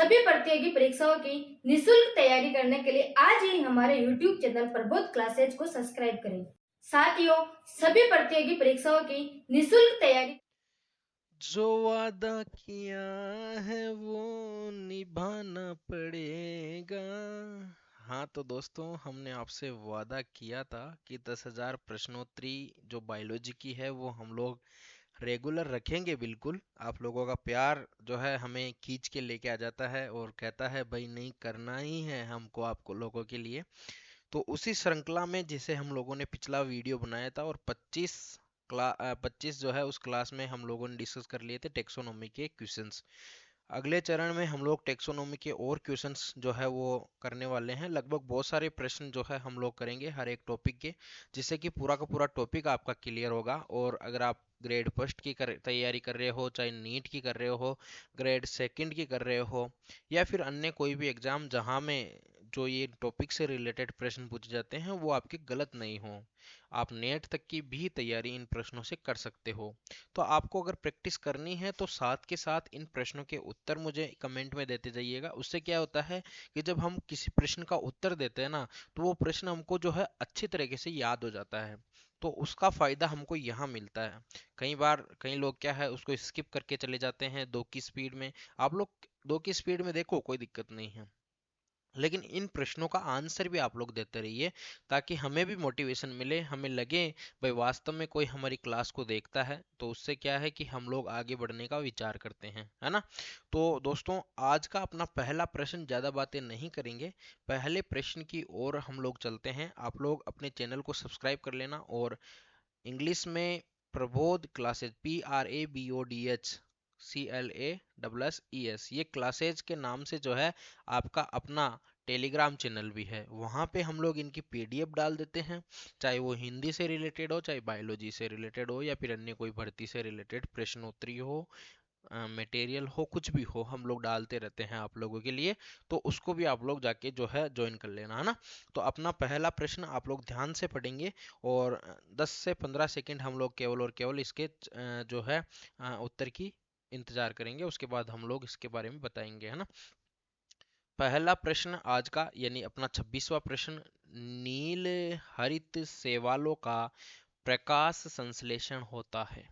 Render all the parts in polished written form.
सभी प्रतियोगी परीक्षाओं की निःशुल्क तैयारी करने के लिए आज ही हमारे YouTube चैनल प्रबोध क्लासेज को सब्सक्राइब करें। साथियों, सभी प्रतियोगी परीक्षाओं की निःशुल्क तैयारी जो वादा किया है वो निभाना पड़ेगा। हाँ तो दोस्तों, हमने आपसे वादा किया था कि 10,000 प्रश्नोत्तरी जो बायोलॉजी की है वो हम लोग रेगुलर रखेंगे। बिल्कुल, आप लोगों का प्यार जो है हमें खींच के लेके आ जाता है और कहता है भाई नहीं, करना ही है हमको आपको लोगों के लिए। तो उसी श्रृंखला में जिसे हम लोगों ने पिछला वीडियो बनाया था और 25 जो है उस क्लास में हम लोगों ने डिस्कस कर लिए थे टेक्सोनोमी के क्वेश्चंस। अगले चरण में हम लोग टेक्सोनोमी के और क्वेश्चंस जो है वो करने वाले हैं। लगभग बहुत सारे प्रश्न जो है हम लोग करेंगे हर एक टॉपिक के, जिससे कि पूरा का पूरा टॉपिक आपका क्लियर होगा। और अगर आप ग्रेड फर्स्ट की तैयारी कर रहे हो, चाहे नीट की कर रहे हो, ग्रेड सेकंड की कर रहे हो, या फिर अन्य कोई भी एग्जाम जहां में जो ये टॉपिक से रिलेटेड प्रश्न पूछे जाते हैं वो आपके गलत नहीं हो, आप नेट तक की भी तैयारी इन प्रश्नों से कर सकते हो। तो आपको अगर प्रैक्टिस करनी है तो साथ के साथ इन प्रश्नों के उत्तर मुझे कमेंट में देते जाइएगा। उससे क्या होता है कि जब हम किसी प्रश्न का उत्तर देते हैं ना, तो वो प्रश्न हमको जो है अच्छी तरीके से याद हो जाता है। तो उसका फायदा हमको यहाँ मिलता है। कई बार कई लोग क्या है उसको स्किप करके चले जाते हैं 2 की स्पीड में। आप लोग 2 की स्पीड में देखो, कोई दिक्कत नहीं है, लेकिन इन प्रश्नों का आंसर भी आप लोग देते रहिए, ताकि हमें भी मोटिवेशन मिले, हमें लगे भाई वास्तव में कोई हमारी क्लास को देखता है। तो उससे क्या है कि हम लोग आगे बढ़ने का विचार करते हैं, है ना। तो दोस्तों, आज का अपना पहला प्रश्न, ज़्यादा बातें नहीं करेंगे, पहले प्रश्न की ओर हम लोग चलते हैं। आप लोग अपने चैनल को सब्सक्राइब कर लेना और इंग्लिश में प्रबोध क्लासेज, PRABODH CLASSES, ये क्लासेज के नाम से जो है आपका अपना टेलीग्राम चैनल भी है। वहाँ पे हम लोग इनकी PDF डाल देते हैं, चाहे वो हिंदी से रिलेटेड हो, चाहे बायोलॉजी से रिलेटेड हो, या फिर अन्य कोई भर्ती से रिलेटेड प्रश्नोत्तरी हो, मटेरियल हो, कुछ भी हो, हम लोग डालते रहते हैं आप लोगों के लिए। तो उसको भी आप लोग जाके जो है ज्वाइन कर लेना, है ना। तो अपना पहला प्रश्न आप लोग ध्यान से पढ़ेंगे और 10 से 15 सेकंड हम लोग केवल और केवल इसके जो है उत्तर की इंतजार करेंगे। उसके बाद हम लोग इसके बारे में बताएंगे, है ना। पहला प्रश्न आज का, यानी अपना 26वां प्रश्न, नील हरित शैवालों का प्रकाश संश्लेषण होता है।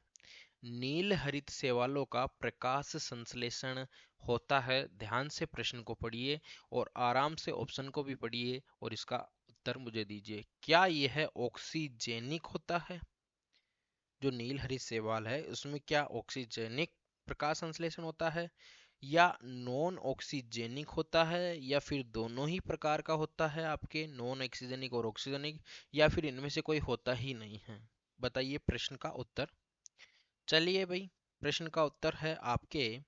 नील हरित शैवालों का प्रकाश संश्लेषण होता है। ध्यान से प्रश्न को पढ़िए और आराम से ऑप्शन को भी पढ़िए और इसका उत्तर मुझे दीजिए। क्या यह ऑक्सीजेनिक होता है? जो नील हरित शैवाल है उसमें क्या ऑक्सीजेनिक प्रकाश संश्लेषण होता है, या नॉन ऑक्सीजेनिक होता है, या फिर दोनों ही प्रकार का होता है, आपके नॉन ऑक्सीजेनिक और ऑक्सीजेनिक, या फिर इनमें से कोई होता ही नहीं है? बताइए प्रश्न का उत्तर। चलिए भाई, प्रश्न का उत्तर है आपके,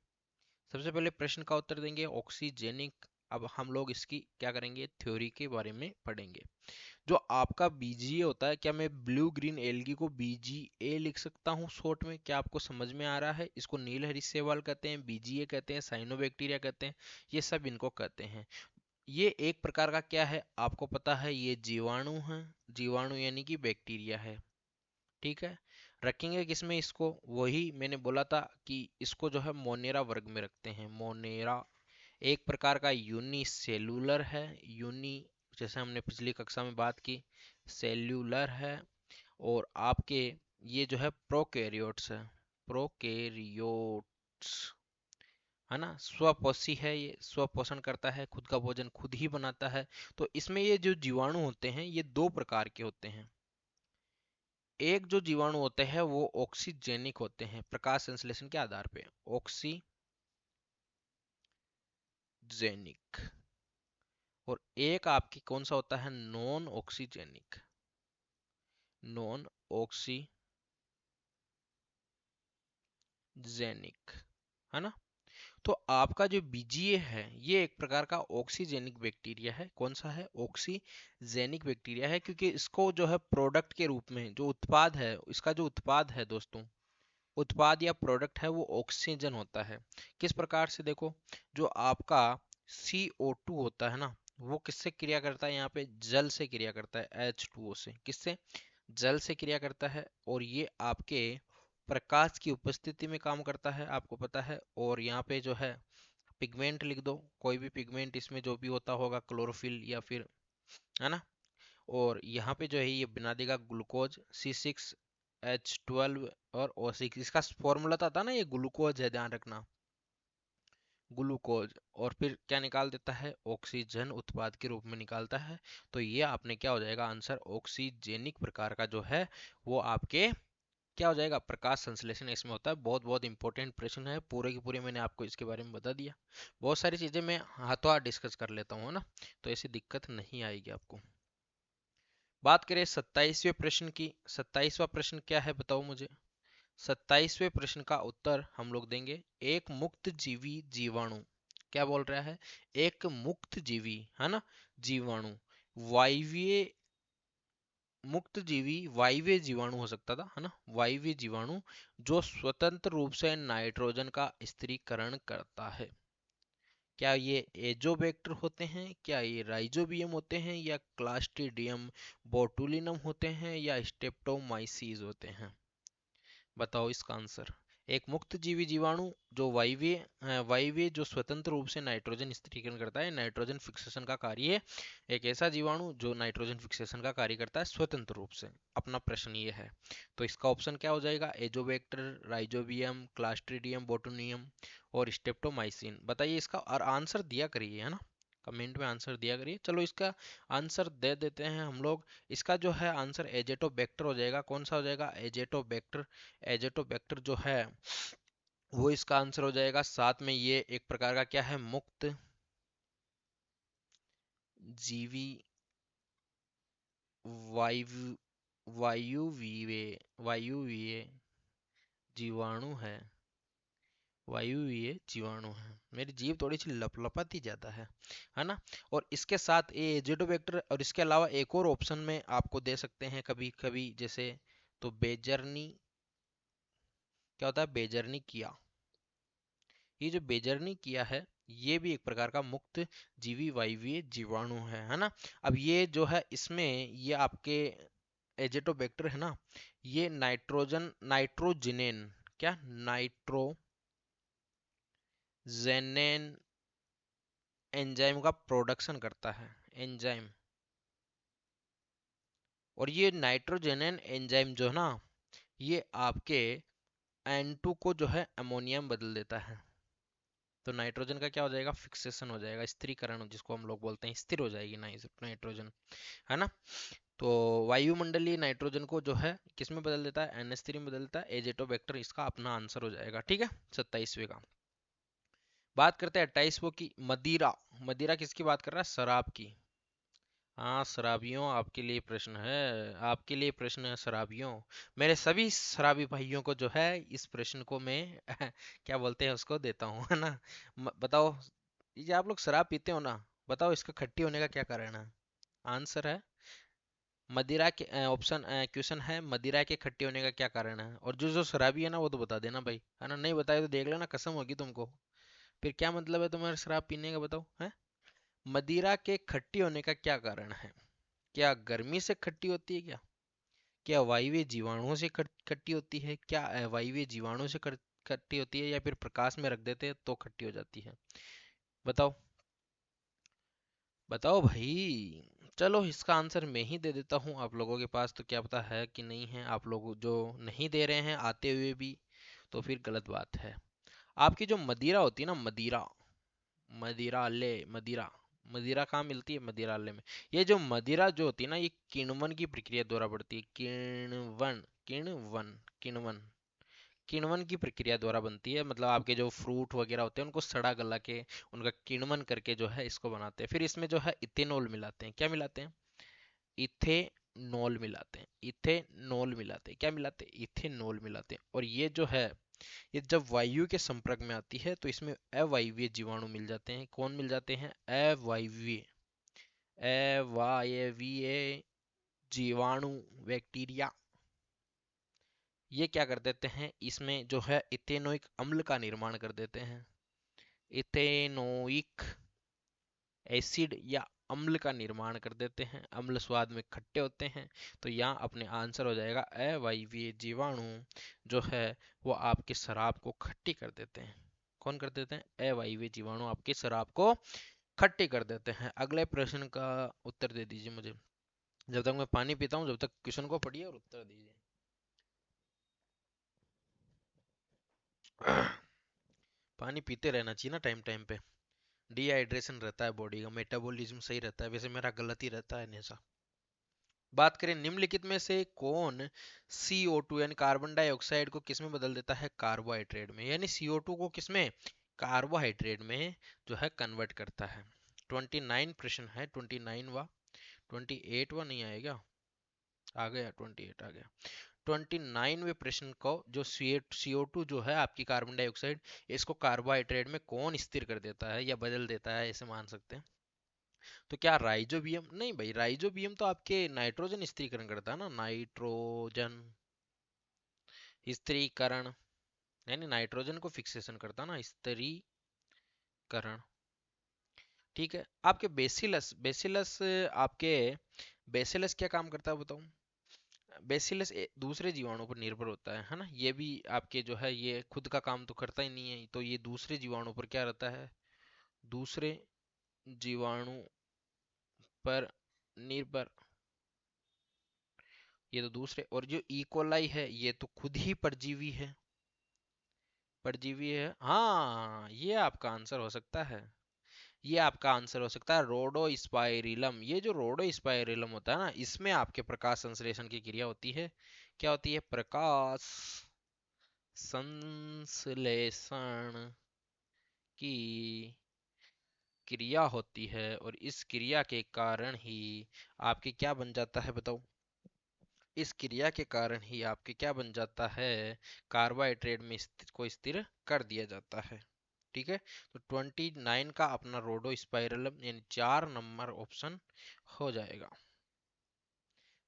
सबसे पहले प्रश्न का उत्तर देंगे ऑक्सीजेनिक। अब हम लोग इसकी क्या करेंगे, थ्योरी के बारे में पढ़ेंगे। जो आपका BGA होता है, क्या मैं ब्लू ग्रीन एल्गी को BGA लिख सकता हूँ शॉर्ट में? क्या आपको समझ में आ रहा है? इसको नील हरित शैवाल कहते हैं, BGA कहते हैं, साइनोबैक्टीरिया कहते हैं, ये सब इनको कहते हैं। ये एक प्रकार का क्या है आपको पता है, ये जीवाणु है। जीवाणु यानी कि बैक्टीरिया है, ठीक है। रखेंगे किसमें इसको? वही मैंने बोला था कि इसको जो है मोनेरा वर्ग में रखते हैं। मोनेरा एक प्रकार का यूनिसेलुलर है। यूनि, जैसे हमने पिछली कक्षा में बात की, सेल्यूलर है। और आपके ये जो है प्रोकैरियोट्स है, प्रोकैरियोट्स, है ना। स्वपोषी है, ये स्वपोषण करता है, खुद का भोजन खुद ही बनाता है। तो इसमें ये जो जीवाणु होते हैं ये दो प्रकार के होते हैं। एक जो जीवाणु होते हैं वो ऑक्सीजेनिक होते हैं प्रकाश संश्लेषण के आधार पे, ऑक्सीजेनिक। और एक आपकी कौन सा होता है, नॉन ऑक्सीजेनिक, नॉन ऑक्सीजेनिक, है ना। तो आपका जो BGA है ये एक प्रकार का ऑक्सीजेनिक बैक्टीरिया है। कौन सा है? ऑक्सीजेनिक बैक्टीरिया है, क्योंकि इसको जो है प्रोडक्ट के रूप में जो उत्पाद है, इसका जो उत्पाद है दोस्तों, उत्पाद या प्रोडक्ट है वो ऑक्सीजन होता है। किस प्रकार से? देखो, जो आपका CO2 होता है ना, वो किससे क्रिया करता है? यहाँ पे जल से क्रिया करता है, H2O से। किससे? जल से क्रिया करता है। और ये आपके प्रकाश की उपस्थिति में काम करता है, आपको पता है। और यहाँ पे जो है पिगमेंट लिख दो, कोई भी पिगमेंट इसमें जो भी होता होगा, क्लोरोफिल या फिर, है ना। और यहाँ पे जो है ये बना देगा ग्लूकोज C6H12 और O6। इसका फॉर्मूला था ना, ये ग्लूकोज है, ध्यान रखना, ग्लूकोज। और फिर क्या निकाल देता है, ऑक्सीजन उत्पाद के रूप में निकालता है। तो ये आपने क्या हो जाएगा आंसर, ऑक्सीजेनिक प्रकार का जो है वो आपके क्या हो जाएगा, प्रकाश संश्लेषण इसमें होता है। बहुत बहुत इंपॉर्टेंट प्रश्न है, पूरे की पूरे मैंने आपको इसके बारे में बता दिया। बहुत सारी चीजें मैं हाथों हाथ डिस्कस कर लेता हूँ ना, तो ऐसी दिक्कत नहीं आएगी आपको। बात करें 27वें प्रश्न की। 27वां प्रश्न क्या है बताओ मुझे। 27वें प्रश्न का उत्तर हम लोग देंगे, एक मुक्त जीवी जीवाणु। क्या बोल रहा है, एक मुक्त जीवी, है ना, जीवाणु, वायवीय, मुक्त जीवी वायवीय जीवाणु हो सकता था, है ना, वायवीय जीवाणु जो स्वतंत्र रूप से नाइट्रोजन का स्थिरीकरण करता है। क्या ये एजोबैक्टर होते हैं, क्या ये राइजोबियम होते हैं, या क्लास्ट्रीडियम बोटुलिनम होते हैं, या स्टेप्टोमाइसीज होते हैं। बताओ इसका आंसर। एक मुक्त जीवी जीवाणु जो वायवीय जो स्वतंत्र रूप से नाइट्रोजन स्थिरीकरण करता है, नाइट्रोजन फिक्सेशन का कार्य। एक ऐसा जीवाणु जो नाइट्रोजन फिक्सेशन का कार्य करता है स्वतंत्र रूप से। अपना प्रश्न ये है, तो इसका ऑप्शन क्या हो जाएगा, एजोबैक्टर, राइजोबियम, क्लास्ट्रीडियम बोटुलियम और स्टेप्टोमाइसिन। बताइए इसका, और आंसर दिया करिए, है ना, कमेंट में आंसर दिया करिए। चलो इसका आंसर दे देते हैं हम लोग। इसका जो है आंसर एजेटोबैक्टर हो जाएगा। कौन सा हो जाएगा, एजेटोबैक्टर। एजेटोबैक्टर जो है वो इसका आंसर हो जाएगा। साथ में ये एक प्रकार का क्या है, मुक्त जीवी वायु वायुवीय जीवाणु है, वायुवीय जीवाणु है। मेरी जीभ थोड़ी सी लपलपाती ज्यादा है ना। और इसके साथ ये एजेटोबैक्टर, और इसके अलावा एक और ऑप्शन में आपको दे सकते हैं कभी कभी, जैसे तो बेजर्नी, क्या होता है, बेजर्नी किया। ये जो बेजर्नी किया है ये भी एक प्रकार का मुक्त जीवी वायवीय जीवाणु है ना। अब ये जो है इसमें ये आपके एजेटोबैक्टर है ना, ये नाइट्रोजिनेन, क्या, नाइट्रोजेनेन एंजाइम का प्रोडक्शन करता है, एंजाइम। और ये नाइट्रोजेनेन एंजाइम जो है ना, ये आपके N2 को जो है अमोनिया में बदल देता है। तो नाइट्रोजन का क्या हो जाएगा, फिक्सेशन हो जाएगा, स्थिरीकरण, जिसको हम लोग बोलते हैं, स्थिर हो जाएगी नाइट्रोजन, है ना। तो वायुमंडलीय नाइट्रोजन को जो है किस में बदल देता है, NH3 में बदल देता है, एजेटोबैक्टर इसका अपना आंसर हो जाएगा। ठीक है, 27वें का। बात करते हैं 28वें की, मदिरा। मदिरा किसकी बात कर रहा है, शराब की। हाँ शराबियों, आपके लिए प्रश्न है, आपके लिए प्रश्न है शराबियों। मेरे सभी शराबी भाइयों को जो है इस प्रश्न को मैं क्या बोलते हैं उसको देता हूँ, है ना। बताओ, ये आप लोग शराब पीते हो ना, बताओ इसका खट्टी होने का क्या कारण है। आंसर है मदिरा के, ऑप्शन क्वेश्चन है मदिरा के खट्टी होने का क्या कारण है। और जो जो शराबी है ना वो तो बता देना भाई, है ना, नहीं बताए तो देख लेना, कसम होगी तुमको। फिर क्या मतलब है तुम्हारे शराब पीने का, बताओ है। मदिरा के खट्टी होने का क्या कारण है। क्या गर्मी से खट्टी होती है, क्या वायवीय जीवाणुओं से खट्टी होती है, क्या अवायवीय जीवाणु से खट्टी होती है, या फिर प्रकाश में रख देते हैं तो खट्टी हो जाती है। बताओ, बताओ भाई। चलो इसका आंसर मैं ही दे देता हूँ, आप लोगों के पास तो क्या पता है कि नहीं है। आप लोग जो नहीं दे रहे हैं आते हुए भी, तो फिर गलत बात है। आपकी जो मदिरा होती है ना, मदिरा, मदिरालय, मदिरा, मदिरा कहाँ मिलती है, मदिरालय में। ये जो मदिरा जो होती है ना, ये किण्वन की प्रक्रिया द्वारा बढ़ती है, किण्वन, किण्वन, किण्वन, किण्वन की प्रक्रिया द्वारा बनती है। मतलब आपके जो फ्रूट वगैरह होते हैं उनको सड़ा गला के उनका किण्वन करके जो है इसको बनाते हैं। फिर इसमें जो है इथेनॉल मिलाते हैं। क्या मिलाते हैं, इथेनॉल मिलाते हैं, इथेनॉल मिलाते हैं, क्या मिलाते हैं, इथेनॉल मिलाते हैं। और ये जो है ये जब वायु के संपर्क में आती है तो इसमें अवायवीय जीवाणु मिल जाते हैं। कौन मिल जाते हैं, अवायवीय, अवायवीय जीवाणु, बैक्टीरिया। ये क्या कर देते हैं, इसमें जो है इथेनोइक अम्ल का निर्माण कर देते हैं। इथेनोइक एसिड या अम्ल का निर्माण कर देते हैं। अम्ल स्वाद में खट्टे होते हैं। तो यहाँ अपने आंसर हो जाएगा अवायवीय जीवाणु जो है वो आपके शराब को खट्टी कर देते हैं। कौन कर देते हैं? अवायवीय जीवाणु आपके शराब को खट्टी कर देते हैं। अगले प्रश्न का उत्तर दे दीजिए मुझे। जब तक मैं पानी पीता हूँ, जब तक क्वेश्चन को पढ़िए और उत्तर दीजिए। पानी पीते रहना चाहिए ना टाइम टाइम पे। डिहाइड्रेशन रहता है, बॉडी का मेटाबॉलिज्म सही रहता है। वैसे मेरा गलत ही रहता है हमेशा। बात करें निम्नलिखित में से कौन CO2 यानी कार्बन डाइऑक्साइड को किस में बदल देता है? कार्बोहाइड्रेट में। यानी CO2 को किस में? कार्बोहाइड्रेट में जो है कन्वर्ट करता है। 29 प्रश्न है, 29वां। 28वां नहीं आएगा, आ गया 28 आ गया। 29वें प्रश्न को जो CO2 जो है आपकी कार्बन डाइऑक्साइड, इसको कार्बोहाइड्रेट में कौन स्थिर कर देता है या बदल देता है, ऐसे मान सकते हैं। तो क्या राइजोबियम? नहीं भाई, राइजोबियम तो आपके नाइट्रोजन स्थिरीकरण करता है ना, नाइट्रोजन स्थिरीकरण, यानी नाइट्रोजन को फिक्सेशन करता है ना, स्थिरीकरण। ठीक है। आपके बेसिलस, बेसिलस आपके बेसिलस क्या काम करता है बताऊं? बेसिलस दूसरे जीवाणु पर निर्भर होता है ना। ये भी आपके जो है ये खुद का काम तो करता ही नहीं है, तो ये दूसरे जीवाणु पर क्या रहता है? दूसरे जीवाणु पर निर्भर। ये तो दूसरे, और जो इकोलाई है ये तो खुद ही परजीवी है, परजीवी है। हाँ, ये आपका आंसर हो सकता है। ये आपका आंसर हो सकता है रोडोस्पाइरिलम। ये जो रोडोस्पाइरिलम होता है ना, इसमें आपके प्रकाश संश्लेषण की क्रिया होती है। क्या होती है? प्रकाश संश्लेषण की क्रिया होती है, और इस क्रिया के कारण ही आपके क्या बन जाता है बताओ? इस क्रिया के कारण ही आपके क्या बन जाता है? कार्बोहाइड्रेट में को स्थिर कर दिया जाता है। ठीक है। तो 29 का अपना रोडोस्पाइरलम यानी 4 नंबर ऑप्शन हो जाएगा।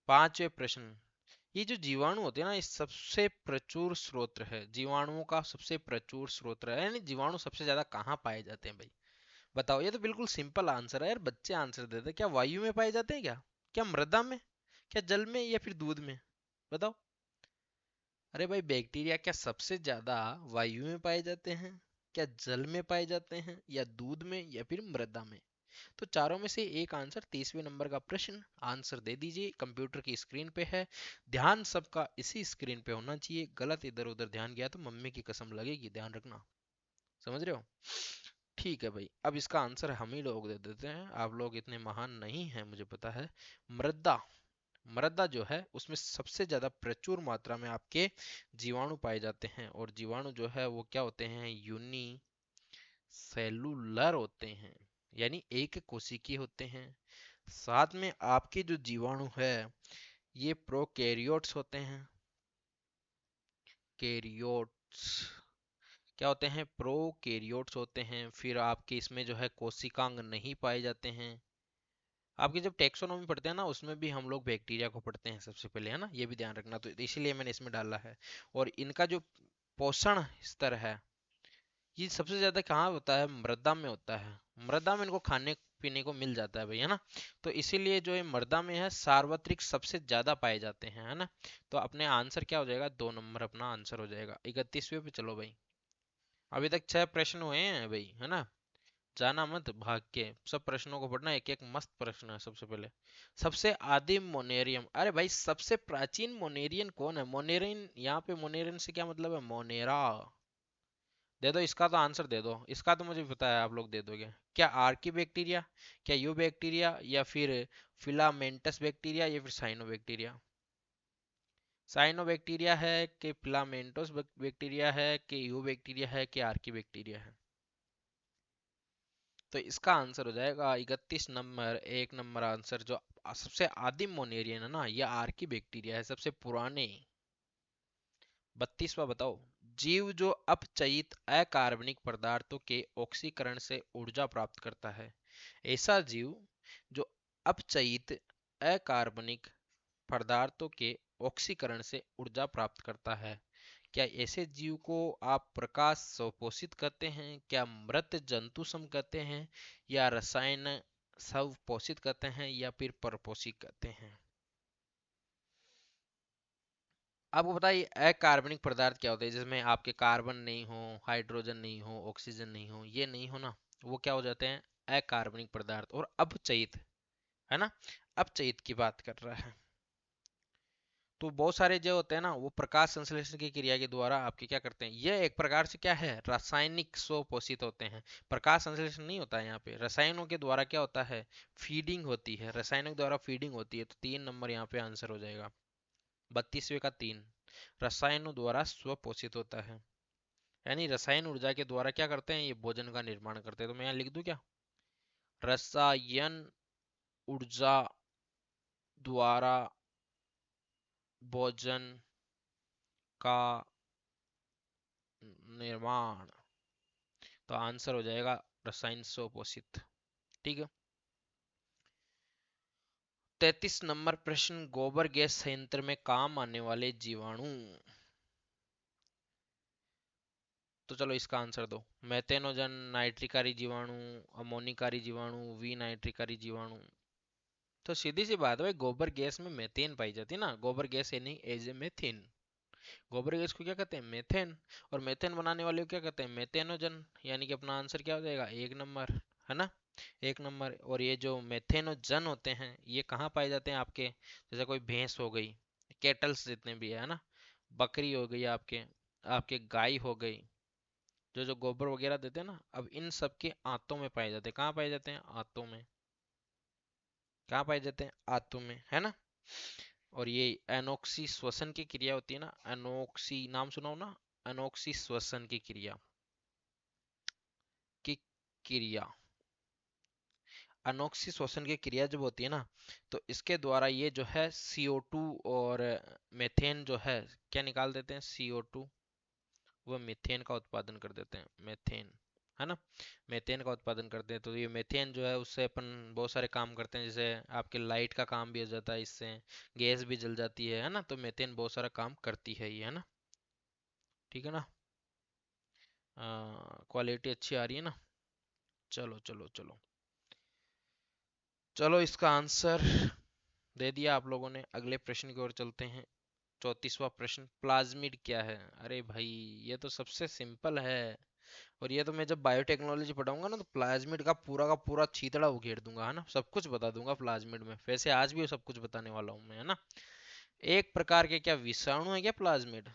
5वें प्रश्न। ये जो जीवाणु होते हैं ना, ये सबसे प्रचुर स्रोत है, जीवाणुओं का सबसे प्रचुर स्रोत है। यानी जीवाणु सबसे ज्यादा कहाँ पाए जाते हैं भाई? बताओ। ये तो बिल्कुल सिंपल आंसर है यार, बच्चे आंसर देते हैं। क्या वायु में पाए जाते हैं? क्या मृदा में? क्या जल में, या फिर दूध में? बताओ। अरे भाई, बैक्टीरिया क्या सबसे ज्यादा वायु में पाए जाते हैं, क्या जल में पाए जाते हैं, या दूध में, या फिर मृदा में? तो चारों में से एक आंसर। 30वें नंबर का प्रश्न आंसर दे दीजिए। कंप्यूटर की स्क्रीन पे है, ध्यान सबका इसी स्क्रीन पे होना चाहिए। गलत इधर उधर ध्यान गया तो मम्मी की कसम लगेगी, ध्यान रखना। समझ रहे हो? ठीक है भाई, अब इसका आंसर हम ही लोग दे देते हैं, आप लोग इतने महान नहीं हैं मुझे पता है। मृदा। मृदा जो है उसमें सबसे ज्यादा प्रचुर मात्रा में आपके जीवाणु पाए जाते हैं, और जीवाणु जो है वो क्या होते हैं? यूनी सेलुलर होते हैं, यानी एक कोशिकीय होते हैं। साथ में आपके जो जीवाणु है ये प्रोकैरियोट्स होते हैं। कैरियोट्स क्या होते हैं? प्रोकैरियोट्स होते हैं। फिर आपके इसमें जो है कोशिकांग नहीं पाए जाते हैं। आपके जब टेक्सोनॉमी पढ़ते हैं ना, उसमें भी हम लोग बैक्टीरिया को पढ़ते हैं सबसे पहले, है ना, ये भी ध्यान रखना। तो इसीलिए मैंने इसमें डाला है। और इनका जो पोषण स्तर है, ये सबसे ज्यादा कहाँ होता है? मृदा में होता है। मृदा में इनको खाने पीने को मिल जाता है भाई, है ना। तो इसीलिए जो ये मृदा में है, सार्वत्रिक सबसे ज्यादा पाए जाते हैं, है ना। तो अपने आंसर क्या हो जाएगा? 2 नंबर अपना आंसर हो जाएगा। 31वें पे चलो भाई। अभी तक 6 प्रश्न हुए हैं भाई, है ना। जाना मत भाग के, सब प्रश्नों को पढ़ना। एक एक मस्त प्रश्न है। सबसे पहले, सबसे आदिम मोनेरियम। अरे भाई, सबसे प्राचीन मोनेरियन कौन है? मोनेरियन, यहाँ पे मोनेरियन से क्या मतलब है? मोनेरा। दे दो इसका तो आंसर दे दो। इसका तो मुझे पता है, आप लोग दे दोगे। क्या आर्की बैक्टीरिया, क्या यू बैक्टीरिया, या फिर फिलामेंटस बैक्टीरिया, या फिर साइनो बैक्टीरिया? साइनो बैक्टीरिया है कि फिलामेंटोस बैक्टीरिया है कि यू बैक्टीरिया है कि आर्की बैक्टीरिया है? तो इसका आंसर हो जाएगा 31 नंबर। 1 number answer. जो सबसे आदिम मोनेरियन है ना, ये आर्की बैक्टीरिया है, सबसे पुराने। 32वां बताओ। जीव जो अपचयित अकार्बनिक पदार्थों के ऑक्सीकरण से ऊर्जा प्राप्त करता है। ऐसा जीव जो अपचयित अकार्बनिक पदार्थों के ऑक्सीकरण से ऊर्जा प्राप्त करता है, क्या ऐसे जीव को आप प्रकाश स्वपोषित कहते हैं, क्या मृत जंतु सम कहते हैं, या रसायन स्वपोषित कहते हैं, या फिर परपोषित कहते हैं? आपको बताइए अकार्बनिक पदार्थ क्या होते हैं, जिसमें आपके कार्बन नहीं हो, हाइड्रोजन नहीं हो, ऑक्सीजन नहीं हो, ये नहीं हो ना, वो क्या हो जाते हैं, अकार्बनिक पदार्थ। और अपचयित, है ना, अपचयित की बात कर रहा है। तो बहुत सारे जो होते हैं ना, वो प्रकाश संश्लेषण की क्रिया के द्वारा आपके क्या करते हैं, ये एक प्रकार से क्या है, रासायनिक स्वपोषित होते हैं। प्रकाश संश्लेषण नहीं होता है यहाँ पे, रसायनों के द्वारा क्या होता है, फीडिंग होती है, रसायनों द्वारा फीडिंग होती है। तो 3 नंबर यहाँ पे आंसर हो जाएगा, 32वें का 3, रसायनों द्वारा स्वपोषित होता है। यानी रसायन ऊर्जा के द्वारा क्या करते हैं, ये भोजन का निर्माण करते हैं। तो मैं यहाँ लिख दूं क्या, रसायन ऊर्जा द्वारा भोजन का निर्माण। तो आंसर हो जाएगा रसायन स्वपोषित। ठीक है। 33 नंबर प्रश्न, गोबर गैस संयंत्र में काम आने वाले जीवाणु। तो चलो इसका आंसर दो, मेथेनोजन, नाइट्रिकारी जीवाणु, अमोनिकारी जीवाणु, वी नाइट्रिकारी जीवाणु। तो सीधी सी बात है भाई, गोबर गैस में मेथेन पाई जाती है ना, गोबर गैस यानी एज ए मेथेन। गोबर गैस को क्या कहते हैं, मेथेन। और मेथेन बनाने वाले को क्या कहते हैं, मेथेनोजन। यानी कि अपना आंसर क्या हो जाएगा, 1 नंबर, है ना, 1 नंबर। और ये जो मेथेनोजन होते हैं, ये कहाँ पाए जाते हैं आपके, जैसे कोई भैंस हो गई, केटल्स जितने भी है ना, बकरी हो गई आपके, आपके गाय हो गई, जो जो गोबर वगैरह देते हैं ना, अब इन सब के आंतों में पाए जाते हैं। कहाँ पाए जाते हैं, आंतों में। कहाँ पाए जाते हैं, आंतों में, है ना। और ये एनोक्सी श्वसन की क्रिया होती है ना, एनोक्सी नाम सुना हो ना, एनोक्सी श्वसन की क्रिया, अनोक्सी श्वसन की क्रिया जब होती है ना, तो इसके द्वारा ये जो है CO2 और मेथेन जो है, क्या निकाल देते हैं, CO2, वह मीथेन का उत्पादन कर देते हैं, मेथेन, है ना, मेथेन का उत्पादन करते हैं। तो ये मेथेन जो है, उससे अपन बहुत सारे काम करते हैं, जैसे आपके लाइट का काम भी हो जाता है इससे, गैस भी जल जाती है ना। तो मेथेन बहुत सारा काम करती है ये, है ना। ठीक है ना, क्वालिटी अच्छी आ रही है ना। चलो चलो चलो चलो, इसका आंसर दे दिया आप लोगों ने। अगले प्रश्न की ओर चलते हैं। 34वां प्रश्न, प्लाज्मिड क्या है। अरे भाई, ये तो सबसे सिंपल है। और ये तो मैं जब बायोटेक्नोलॉजी पढ़ाऊंगा ना, तो प्लाज्मिड का पूरा छीतड़ा उखेड़ दूंगा, है ना, सब कुछ बता दूंगा प्लाज्मिड में। वैसे आज भी सब कुछ बताने वाला हूँ मैं, है ना। एक प्रकार के क्या विषाणु है क्या प्लाज्मिड,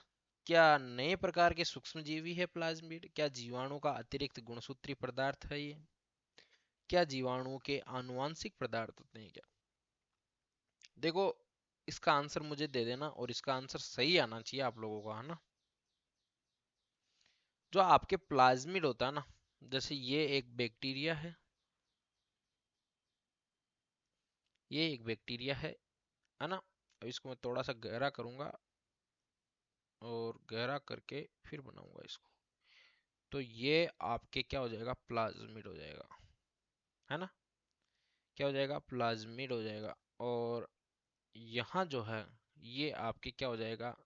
क्या नए प्रकार के सूक्ष्म जीवी है प्लाज्मिड, क्या जीवाणु का अतिरिक्त गुणसूत्री पदार्थ है ये, क्या जीवाणुओं के आनुवांशिक पदार्थ होते हैं क्या। देखो, इसका आंसर मुझे दे देना, और इसका आंसर सही आना चाहिए आप लोगों का, है ना। जो आपके प्लाज्मिड होता है ना, जैसे ये एक बैक्टीरिया ये एक बैक्टीरिया है ना। अब इसको मैं थोड़ा सा गहरा करूंगा, और गहरा करके फिर बनाऊंगा इसको। तो ये आपके क्या हो जाएगा, प्लाज्मिड हो जाएगा, है ना। क्या हो जाएगा, प्लाज्मिड हो जाएगा। और यहाँ जो है, ये आपके क्या हो जाएगा,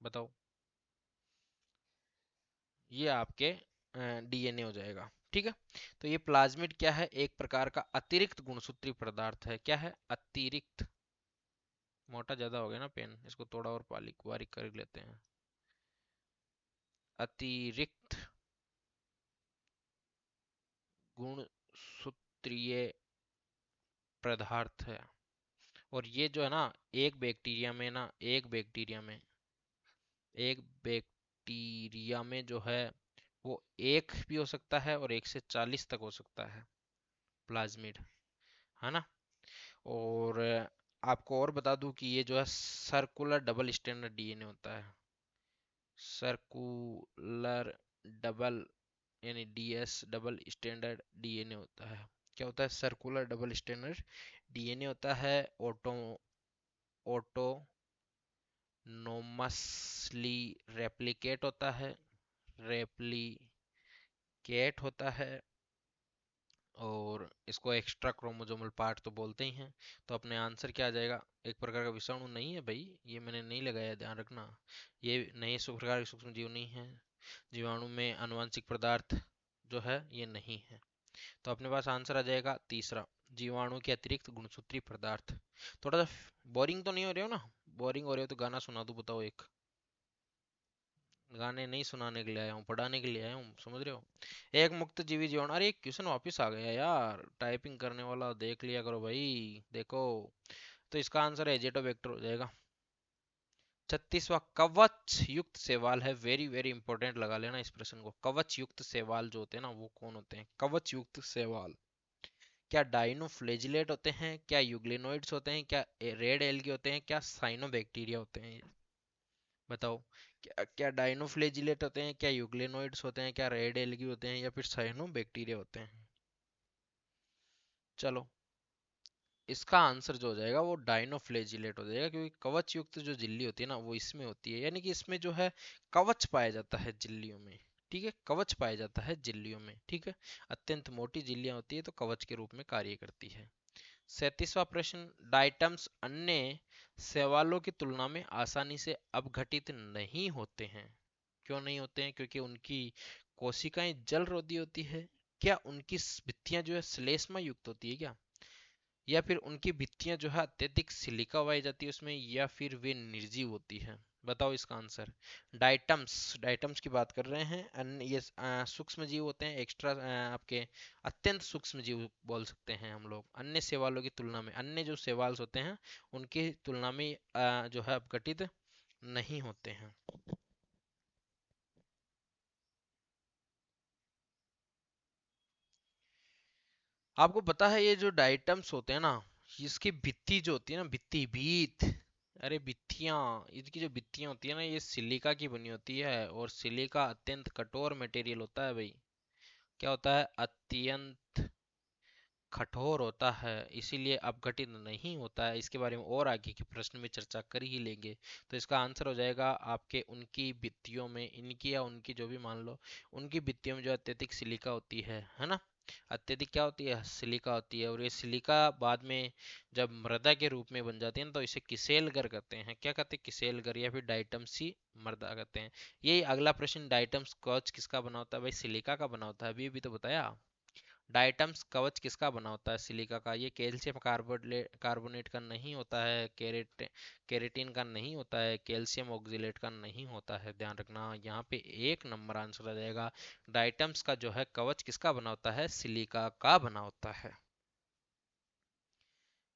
बताओ, ये आपके DNA हो जाएगा। ठीक है। तो ये प्लाज्मिड क्या है, एक प्रकार का अतिरिक्त गुणसूत्री पदार्थ है। क्या है, अतिरिक्त, मोटा ज्यादा हो गया ना पेन, इसको थोड़ा और बारीक बारीक कर लेते हैं। अतिरिक्त गुणसूत्रीय पदार्थ है। और ये जो है ना, एक बैक्टीरिया में जो है, वो एक भी हो सकता है, और 1 से 40 तक हो सकता है प्लाज्मिड, है ना। और आपको और बता दूं कि ये जो है सर्कुलर डबल स्टैंडर्ड DNA होता है। सर्कुलर डबल, यानी DS डबल स्टैंडर्ड DNA होता है। क्या होता है, सर्कुलर डबल स्टैंडर्ड DNA होता है। ऑटो ऑटोनोमसली रेप्लिकेट होता है, रेप्लिकेट होता है। और इसको एक्स्ट्रा क्रोमोसोमल पार्ट तो बोलते ही हैं। तो अपने आंसर क्या आ जाएगा, एक प्रकार का विषाणु नहीं है भाई, ये मैंने नहीं लगाया, ध्यान रखना। ये नए प्रकार के सूक्ष्म जीव नहीं है। जीवाणु में आनुवांशिक पदार्थ जो है, ये नहीं है। तो अपने पास आंसर आ जाएगा तीसरा, जीवाणु के अतिरिक्त गुणसूत्री पदार्थ। थोड़ा सा बोरिंग तो नहीं हो रहे हो ना, बोरिंग हो रहे हो तो गाना सुना दूं, बताओ एक। गाने नहीं सुनाने के लिए आया हूँ, पढ़ाने के लिए आया हूँ, समझ रहे हो। एक मुक्त जीवी जीवन, अरे एक क्वेश्चन वापस आ गया यार, टाइपिंग करने वाला देख लिया करो भाई, देखो। तो इसका आंसर एजेटो वेक्टर हो जाएगा। 36वां कवच युक्त शैवाल है, वेरी वेरी इंपॉर्टेंट, लगा लेना इस प्रश्न को। कवच युक्त शैवाल जो होते हैं ना, वो कौन होते हैं? कवच युक्त शैवाल। क्या डाइनोफ्लेजिलेट होते हैं, क्या यूग्लिनोइड्स होते हैं, क्या रेड एल्गी होते हैं, क्या साइनोबैक्टीरिया होते हैं? बताओ। क्या क्या डाइनोफ्लेजिलेट होते हैं, क्या यूग्लिनोइड्स होते हैं, क्या रेड एल्गी होते हैं, या फिर साइनोबैक्टीरिया होते हैं? चलो, इसका आंसर जो हो जाएगा वो डाइनोफ्लेजिलेट हो जाएगा, क्योंकि कवच युक्त जो झिल्ली होती है ना, वो इसमें होती है, यानी कि इसमें जो है कवच पाया जाता है झिल्लियों में। ठीक है, कवच पाया जाता है झिल्लियों में, ठीक है। अत्यंत मोटी झिल्लियां होती है तो कवच के रूप में कार्य करती है। 37वां प्रश्न, डाइटम्स अन्य शैवालों की तुलना में आसानी से अपघटित नहीं होते हैं। क्यों नहीं होते हैं? क्योंकि उनकी कोशिकाएं जल रोधी होती है। क्या उनकी भित्तियां जो है श्लेष्मा युक्त होती है क्या? या फिर उनकी भित्तियां जो है अत्यधिक सिलिका पाई जाती है उसमें, या फिर वे निर्जीव होती है? बताओ इसका आंसर। डाइटम्स, डाइटम्स की बात कर रहे हैं, अन्य ये सूक्ष्म जीव होते हैं, एक्स्ट्रा आपके अत्यंत सूक्ष्म जीव बोल सकते हैं हम लोग। अन्य शैवालों की तुलना में, अन्य जो शैवाल्स होते हैं उनकी तुलना में जो है अपघटित नहीं होते हैं। आपको पता है ये जो डाइटम्स होते हैं ना, इसकी भित्ति जो होती है ना, भित्ति भीत, अरे भित्तियां, इसकी जो भित्तियां होती है ना, ये सिलिका की बनी होती है, और सिलिका अत्यंत कठोर मटेरियल होता है भाई। क्या होता है? अत्यंत कठोर होता है, इसीलिए अपघटित नहीं होता है। इसके बारे में और आगे के प्रश्न में चर्चा कर ही लेंगे। तो इसका आंसर हो जाएगा आपके उनकी भित्तियों में, इनकी या उनकी जो भी मान लो, उनकी भित्तियों में जो अत्यधिक सिलिका होती है ना। अत्यधिक क्या होती है? सिलिका होती है, और ये सिलिका बाद में जब मृदा के रूप में बन जाती है ना, तो इसे किसेलगर कहते हैं। क्या कहते हैं? किसेलगर, या फिर डाइटम्सी मृदा कहते हैं। यही अगला प्रश्न, डाइटम्स कवच किसका बना होता है? भाई सिलिका का बना होता है, अभी अभी तो बताया। डाइटम्स कवच किसका बना होता है? सिलिका का। ये कैल्शियम कार्बोनेट का नहीं होता है, केरेटिन का नहीं होता है, कैल्शियम ऑक्जिलेट का नहीं होता है। ध्यान रखना, यहाँ पे एक नंबर आंसर आ जाएगा। डाइटम्स का जो है कवच किसका बना होता है? सिलिका का बना होता है।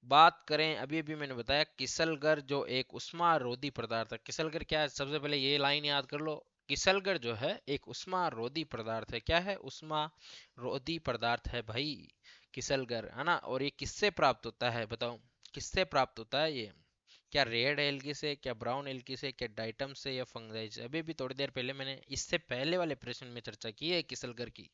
बात करें, अभी अभी मैंने बताया किसलगर जो एक उष्मारोधी पदार्थ है। किसलगर क्या है? सबसे पहले ये लाइन याद कर लो। किसलगर जो है एक उष्मारोधी पदार्थ है। क्या है? उष्मारोधी पदार्थ है भाई, किसलगर, है ना। और ये किससे प्राप्त होता है? बताओ, किससे प्राप्त होता है ये? क्या रेड एल्गी से, क्या ब्राउन एल्गी से, क्या डाइटम से, या फंगाई से? अभी भी थोड़ी देर पहले मैंने इससे पहले वाले प्रश्न में चर्चा की है किसलगर की।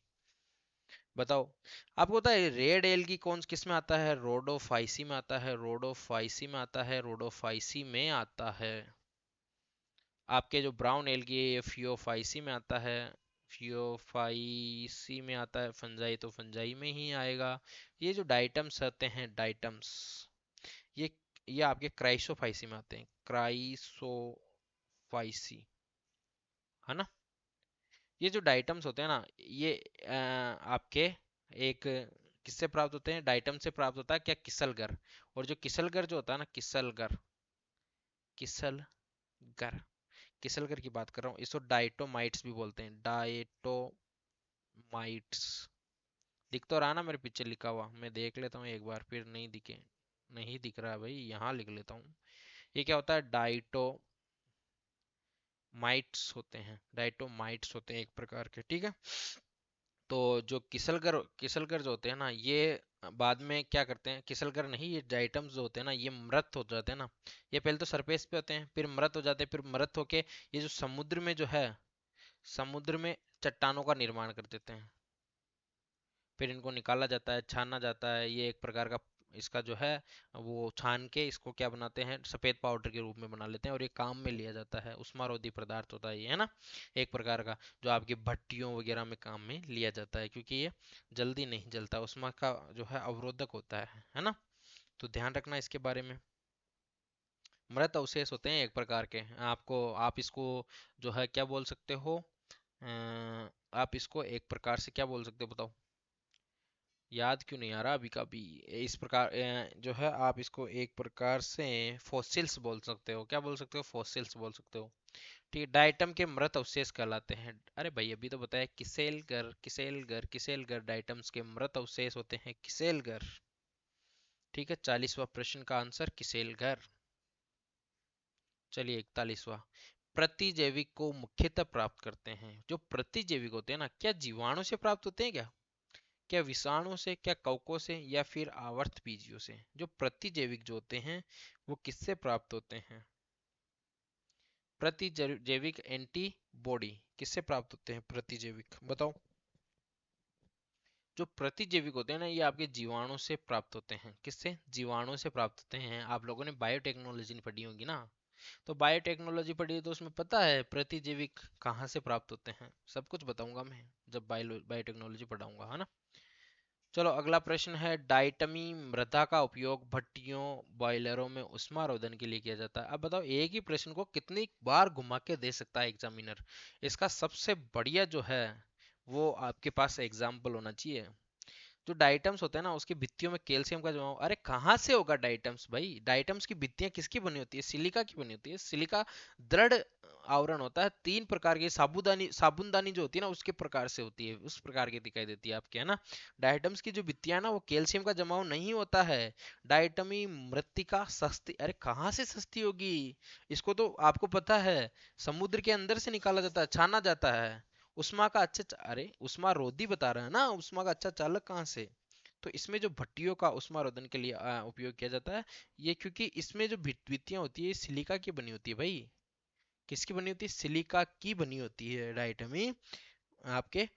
बताओ। आपको पता है रेड एल्गी कौन किस में आता है? रोडोफाइसी में आता है, रोडोफाइसी में आता है, रोडोफाइसी में आता है। आपके जो ब्राउन एल्गी है ये फियोफाइसी में आता है, फियोफाइसी में आता है। फंजाई तो फंजाई में ही आएगा। ये जो डाइटम्स आते हैं, डाइटम्स, ये ये आपके क्राइसोफाइसी में आते हैं, क्राइसोफाइसी, है ना। ये जो डाइटम्स होते हैं ना, ये आपके एक किससे प्राप्त होते हैं? डाइटम से प्राप्त होता है क्या? किसलगर। और जो किसलगर जो होता है ना, किसलगर, किसलगर, किसलगर की बात कर रहा हूँ, इसको डाइटोमाइट्स भी बोलते हैं, डाइटोमाइट्स। दिख तो रहा ना मेरे पीछे लिखा हुआ? मैं देख लेता हूँ एक बार, फिर नहीं दिखे, नहीं दिख रहा है भाई, यहाँ लिख लेता हूँ। ये क्या होता है? डाइटोमाइट्स होते हैं, डाइटोमाइट्स होते हैं एक प्रकार के, ठीक है। तो जो किसलगर जो होते हैं ना, ये बाद में क्या करते हैं? किसलगर नहीं, ये डाइटम्स जो होते हैं ना, ये मृत हो जाते हैं ना। ये पहले तो सरफेस पे होते हैं, फिर मृत हो जाते हैं, फिर मृत होके ये जो समुद्र में जो है, समुद्र में चट्टानों का निर्माण कर देते हैं। फिर इनको निकाला जाता है, छाना जाता है। ये एक प्रकार का इसका जो है, वो छान के इसको क्या बनाते हैं? सफेद पाउडर के रूप में बना लेते हैं, और ये काम में लिया जाता है। उष्मारोधी पदार्थ होता है ये, है ना, एक प्रकार का, जो आपकी भट्टियों वगैरह में काम में लिया जाता है, क्योंकि ये जल्दी नहीं जलता, उष्मा का जो है अवरोधक होता है ना। तो ध्यान रखना इसके बारे में। मृत अवशेष होते हैं एक प्रकार के। आपको, आप इसको जो है क्या बोल सकते हो? आप इसको एक प्रकार से क्या बोल सकते हो? बताओ, याद क्यों नहीं आ रहा अभी का भी? इस प्रकार जो है आप इसको एक प्रकार से फॉसिल्स बोल सकते हो। क्या बोल सकते हो? फॉसिल्स बोल सकते हो, ठीक है, डाइटम के मृत अवशेष कहलाते हैं। अरे भाई अभी तो बताया, किसेलगर किसेलगर किसेलगर डाइटम्स के मृत अवशेष होते हैं किसेलगर। ठीक है, 40वां प्रश्न का आंसर किसेलगर। चलिए 41वां, प्रतिजैविक को मुख्यतः प्राप्त करते हैं। जो प्रतिजैविक होते हैं ना, क्या जीवाणु से प्राप्त होते हैं क्या? क्या विषाणु से, क्या कवकों से, या फिर आवर्त बीजियों से? जो प्रतिजैविक जो होते हैं वो किससे प्राप्त होते हैं? प्रतिजैविक एंटीबॉडी किससे प्राप्त होते हैं? प्रतिजैविक बताओ। जो प्रतिजैविक होते हैं ना, ये आपके जीवाणु से प्राप्त होते हैं। किससे? जीवाणु से प्राप्त होते हैं। आप लोगों ने बायोटेक्नोलॉजी पढ़ी होगी ना, तो बायोटेक्नोलॉजी पढ़ी है तो उसमें पता है प्रतिजैविक कहाँ से प्राप्त होते हैं। सब कुछ बताऊंगा मैं जब बायोटेक्नोलॉजी पढ़ाऊंगा, है ना। चलो अगला प्रश्न है, डाइटमी मृदा का उपयोग भट्टियों बॉयलरों में उष्मारोधन के लिए किया जाता है। अब बताओ, एक ही प्रश्न को कितनी बार घुमा के दे सकता है एग्जामिनर? इसका सबसे बढ़िया जो है वो आपके पास एग्जाम्पल होना चाहिए। जो डाइटम्स होते हैं ना, उसकी भित्तियों में कैल्शियम का जमाव, अरे कहाँ से होगा डाइटम्स भाई? डाइटम्स की भित्तियां किसकी बनी होती है? सिलिका की बनी होती है। सिलिका दृढ़ आवरण होता है। 3 प्रकार की साबुदानी साबुनदानी जो होती है ना, उसके प्रकार से होती है, उस प्रकार की दिखाई देती है आपके, है ना। डाइटम्स की जो भित्तियां ना, वो कैल्शियम का जमाव नहीं होता है। डाइटमी मृत्तिका सस्ती, अरे कहाँ से सस्ती होगी? इसको तो आपको पता है, समुद्र के अंदर से निकाला जाता है, छाना जाता है। उष्मा का अरे उष्मा रोधी बता रहा है ना, उष्मा का अच्छा चालक कहाँ से? तो इसमें जो भट्टियों का उष्मा रोधन के लिए उपयोग किया जाता है, ये क्योंकि इसमें जो भित्तियां होती है सिलिका की बनी होती है भाई। किसकी बनी होती है? सिलिका की बनी होती है डाइटमी आपके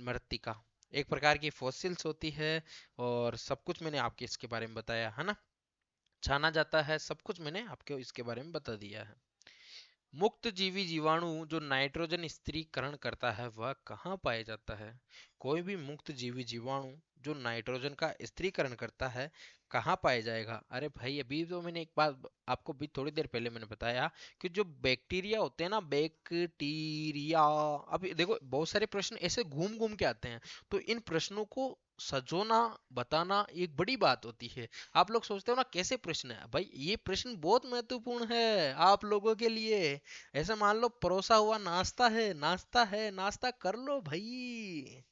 मृत्तिका। एक प्रकार की फॉसिल्स होती है। और सब कुछ मैंने आपके इसके बारे में बताया है ना। छाना जाता है, सब कुछ मैंने आपको इसके बारे में बता दिया है। मुक्त जीवी जीवाणु जो नाइट्रोजन स्थिरीकरण करता है वह कहाँ पाया जाता है? कोई भी मुक्त जीवी जीवाणु जो नाइट्रोजन का स्थिरीकरण करता है कहाँ पाया जाएगा? अरे भाई अभी तो मैंने एक बात आपको भी थोड़ी देर पहले मैंने बताया कि जो बैक्टीरिया होते हैं ना, बैक्टीरिया, अभी देखो बहुत सारे प्रश्न ऐसे घूम घूम के आते हैं, तो इन प्रश्नों को सजोना बताना एक बड़ी बात होती है। आप लोग सोचते हो ना कैसे प्रश्न है भाई, ये प्रश्न बहुत महत्वपूर्ण है आप लोगों के लिए। ऐसा मान लो परोसा हुआ नाश्ता है, नाश्ता है, नाश्ता कर लो भाई,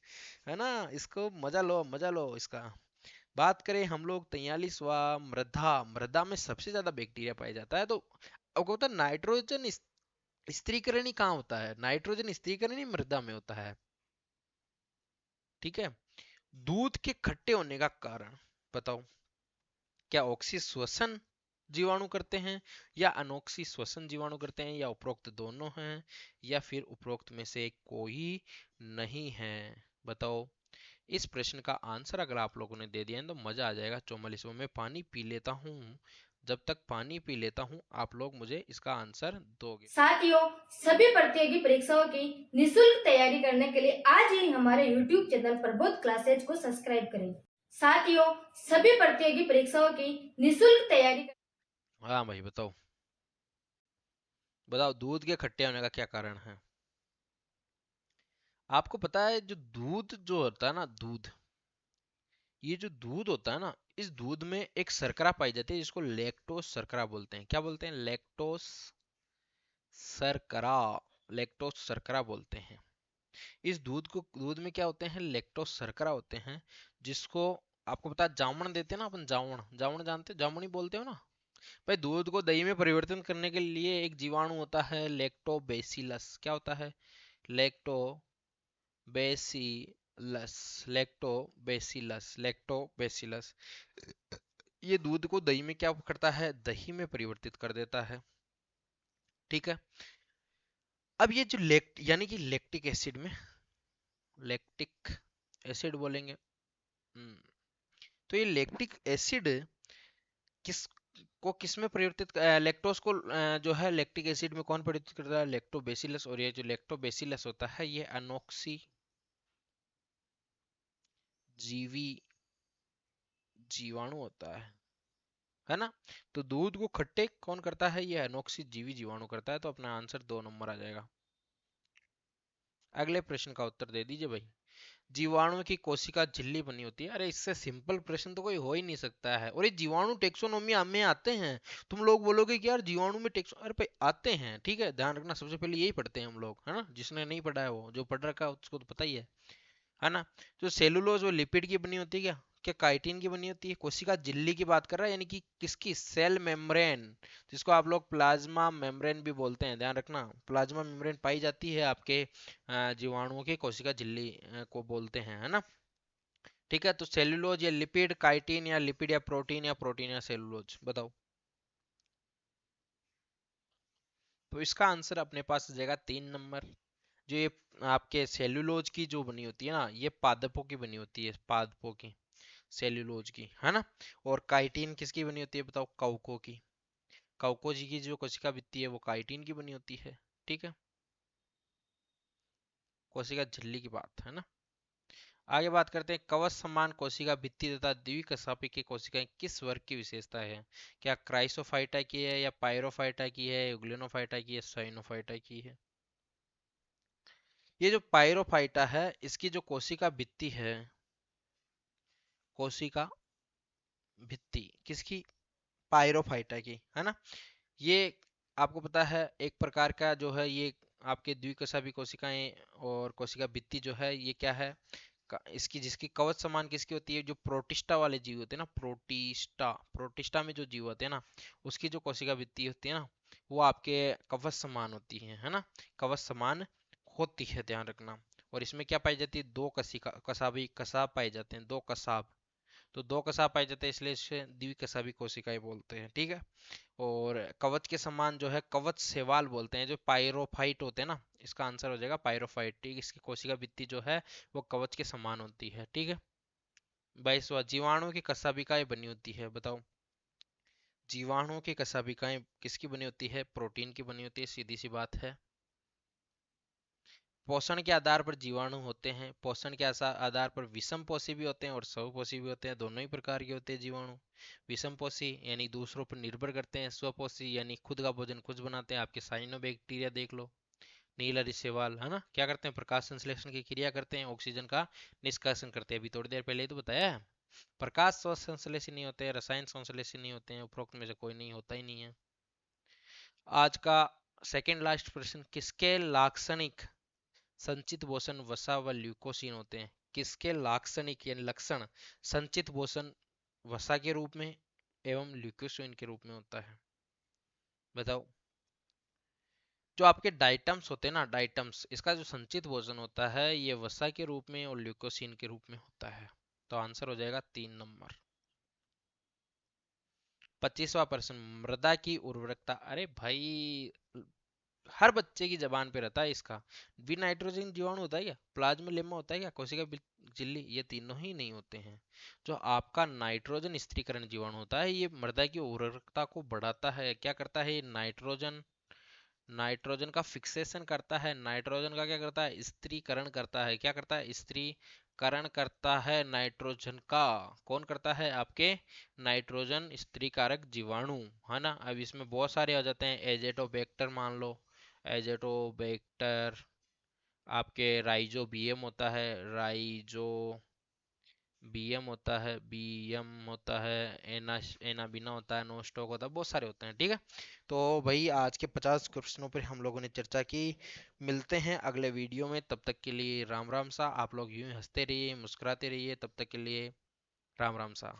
है ना। इसको मजा लो, मजा लो इसका। बात करें हम लोग 43वां, मृदा। मृदा में सबसे ज्यादा बैक्टीरिया पाया जाता है। तो आपको पता है नाइट्रोजन स्थिरीकरण ही कहाँ होता है? नाइट्रोजन स्थिरीकरण ही मृदा में होता है। ठीक है, दूध के खट्टे होने का कारण बताओ। क्या ऑक्सी श्वसन जीवाणु करते हैं, या अनोक्सी श्वसन जीवाणु करते हैं, या उपरोक्त दोनों हैं, या फिर उपरोक्त में से कोई नहीं है? बताओ। इस प्रश्न का आंसर अगर आप लोगों ने दे दिया है तो मजा आ जाएगा। 44वां, मैं पानी पी लेता हूँ। जब तक पानी पी लेता हूँ आप लोग मुझे इसका आंसर दोगे। साथियों, सभी प्रतियोगी परीक्षाओं की निशुल्क तैयारी करने के लिए आज ही हमारे YouTube चैनल प्रबोध क्लासेज को सब्सक्राइब करें। साथियों, सभी प्रतियोगी परीक्षाओं की निशुल्क तैयारी। हाँ भाई बताओ, बताओ दूध के खट्टे होने का क्या कारण है? आपको पता है जो दूध जो होता है ना, दूध, ये जो दूध होता है ना, इस दूध में एक शर्करा पाई जाती है जिसको लैक्टोस शर्करा बोलते हैं। क्या बोलते हैं? लैक्टोस शर्करा। लैक्टोस शर्करा बोलते हैं। इस दूध में क्या होते हैं? लैक्टोस शर्करा होते हैं, जिसको आपको पता है जामन देते हैं ना अपन, जामन, जामन जानते हो, जामुन ही बोलते हो ना भाई। दूध को दही में परिवर्तन करने के लिए एक जीवाणु होता है लैक्टोबैसिलस। क्या होता है? Lactobacillus, lactobacillus, lactobacillus. ये दूध को दही में क्या करता है? दही में परिवर्तित कर देता है। ठीक है, अब ये जो यानी कि लैक्टिक एसिड में, लैक्टिक एसिड बोलेंगे। तो ये लैक्टिक एसिड किस को किस में परिवर्तित, लैक्टोज को जो है लैक्टिक एसिड में कौन परिवर्तित करता है? लैक्टोबैसिलस। और ये जो लैक्टोबैसिलस होता है ये अनोक्सी जीवी जीवाणु होता है ना। तो दूध को खट्टे कौन करता है? ये अनोक्सी जीवी जीवाणु करता है। तो अपना आंसर 2 नंबर आ जाएगा। अगले प्रश्न का उत्तर दे दीजिए भाई। जीवाणु की कोशिका झिल्ली बनी होती है। अरे इससे सिंपल प्रश्न तो कोई हो ही नहीं सकता है। और ये जीवाणु टेक्सोनोमी में आते हैं। तुम लोग बोलोगे कि यार जीवाणु में टेक्सो, अरे भाई आते हैं, ठीक है, ध्यान रखना, सबसे पहले यही पढ़ते हैं हम लोग, है ना। जिसने नहीं पढ़ा है वो, जो पढ़ रखा है उसको तो पता ही है ना। जो सेलुलोज वो लिपिड की बनी होती है क्या? क्या काइटिन की बनी होती है? कोशिका झिल्ली की बात कर रहा है, यानी कि किसकी? सेल मेम्ब्रेन, जिसको आप लोग प्लाज्मा मेम्ब्रेन भी बोलते हैं, ध्यान रखना। प्लाज्मा मेम्ब्रेन पाई जाती है आपके जीवाणुओं के कोशिका झिल्ली को बोलते हैं, है ना। ठीक है, तो सेलुलोज या लिपिड, काइटिन या लिपिड या प्रोटीन या सेलुलोज, बताओ। तो इसका आंसर अपने पास आ जाएगा 3 नंबर। जो ये आपके सेलुलोज की जो बनी होती है ना, ये पादपों की बनी होती है, पादपों की, सेल्यूलोज की, है ना। और काइटिन किसकी बनी होती है बताओ? कवकों की। कवकों जी की जो कोशिका भित्ति है वो काइटिन की बनी होती है, ठीक है। कोशिका झिल्ली की बात है ना। आगे बात करते हैं, कवच समान कोशिका भित्ति तथा द्विकशापी की कोशिकाएं किस वर्ग की विशेषता है? क्या क्राइसोफाइटा की है, या पायरोफाइटा की है, यूग्लिनोफाइटा की है, साइनोफाइटा की है? ये जो पायरोफाइटा है, इसकी जो कोशिका भित्ति है, कोशिका भित्ति किसकी? पायरोफाइटा की, है ना। ये आपको पता है एक प्रकार का जो है ये आपके द्विकशापी कोशिकाएं और कोशिका भित्ति जो है ये क्या है? इसकी जिसकी कवच समान किसकी होती है? जो प्रोटिस्टा वाले जीव होते हैं ना, प्रोटिस्टा, प्रोटिस्टा में जो जीव होते हैं ना, उसकी जो कोशिका भित्ति होती है ना, वो आपके कवच समान होती है ना। कवच समान होती है, ध्यान रखना। और इसमें क्या पाई जाती है? दो कशिका, कसाबी, कसाब पाए जाते हैं, दो कसाब। तो दो कसाब पाए जाते हैं, इसलिए इसे द्विकशापी कोशिकाएं बोलते हैं, ठीक है। और कवच के समान जो है कवच सेवाल बोलते हैं, जो पायरोफाइट होते हैं ना, इसका आंसर हो जाएगा पायरोफाइट, ठीक। इसकी कोशिका भित्ति जो है वो कवच के समान होती है, ठीक है। 22वां, जीवाणु की कशाभिकाएं बनी होती है, बताओ। जीवाणुओं की कशाभिकाएं किसकी बनी होती है? प्रोटीन की बनी होती है, सीधी सी बात है। पोषण के आधार पर जीवाणु होते हैं, पोषण के आधार पर विषम पोषी भी होते हैं और स्वपोषी भी होते हैं, दोनों ही प्रकार के होते हैं जीवाणु। विषम पोषी यानी दूसरों पर निर्भर करते हैं, स्वपोषी यानी खुद का भोजन खुद बनाते हैं। आपके साइनोबैक्टीरिया देख लो, नीलहरी शैवाल, है ना, क्या करते हैं? प्रकाश संश्लेषण की क्रिया करते हैं, ऑक्सीजन का निष्कासन करते हैं। अभी थोड़ी देर पहले ही तो बताया है। प्रकाश संश्लेषण नहीं होते हैं, रसायन संश्लेषण नहीं होते हैं, उपरोक्त में से कोई नहीं होता ही नहीं है। आज का सेकेंड लास्ट प्रश्न, किसके लाक्षणिक संचित पोषण वसा व ल्यूकोसिन होते हैं? किसके लाक्षणिक यानी लक्षण संचित पोषण वसा के रूप में एवं ल्यूकोसिन के रूप में होता है, बताओ। जो आपके डाइटम्स होते हैं ना, डाइटम्स, इसका जो संचित भोजन होता है ये वसा के रूप में और ल्यूकोसिन के रूप में होता है। तो आंसर हो जाएगा 3 नंबर। 25वां प्रश्न, मृदा की उर्वरकता। अरे भाई हर बच्चे की जबान पे रहता है इसका। भी नाइट्रोजन जीवाणु होता है क्या? प्लाज्मा लेमा होता है क्या? कोशिका झिल्ली, ये तीनों ही नहीं होते हैं। जो आपका नाइट्रोजन स्थिरीकरण जीवाणु होता है ये मृदा की उर्वरकता को बढ़ाता है। क्या करता है ये? नाइट्रोजन, नाइट्रोजन का फिक्सेशन करता है, नाइट्रोजन का क्या करता है? स्त्रीकरण करता है। क्या करता है? स्त्रीकरण करता है नाइट्रोजन का। कौन करता है? आपके नाइट्रोजन स्त्रीकारक जीवाणु, है ना। अब इसमें बहुत सारे आ जाते हैं, एजेटोबैक्टर मान लो, एजेटोबैक्टर, आपके राइजोबियम होता है, राइजो बीएम होता है, बीएम होता है, एनाबिना होता है, नोस्टॉक होता है, बहुत सारे होते हैं, ठीक है। तो भाई आज के 50 क्वेश्चनों पर हम लोगों ने चर्चा की। मिलते हैं अगले वीडियो में, तब तक के लिए राम राम सा। आप लोग यूं ही हंसते रहिए, मुस्कुराते रहिए, तब तक के लिए राम राम सा।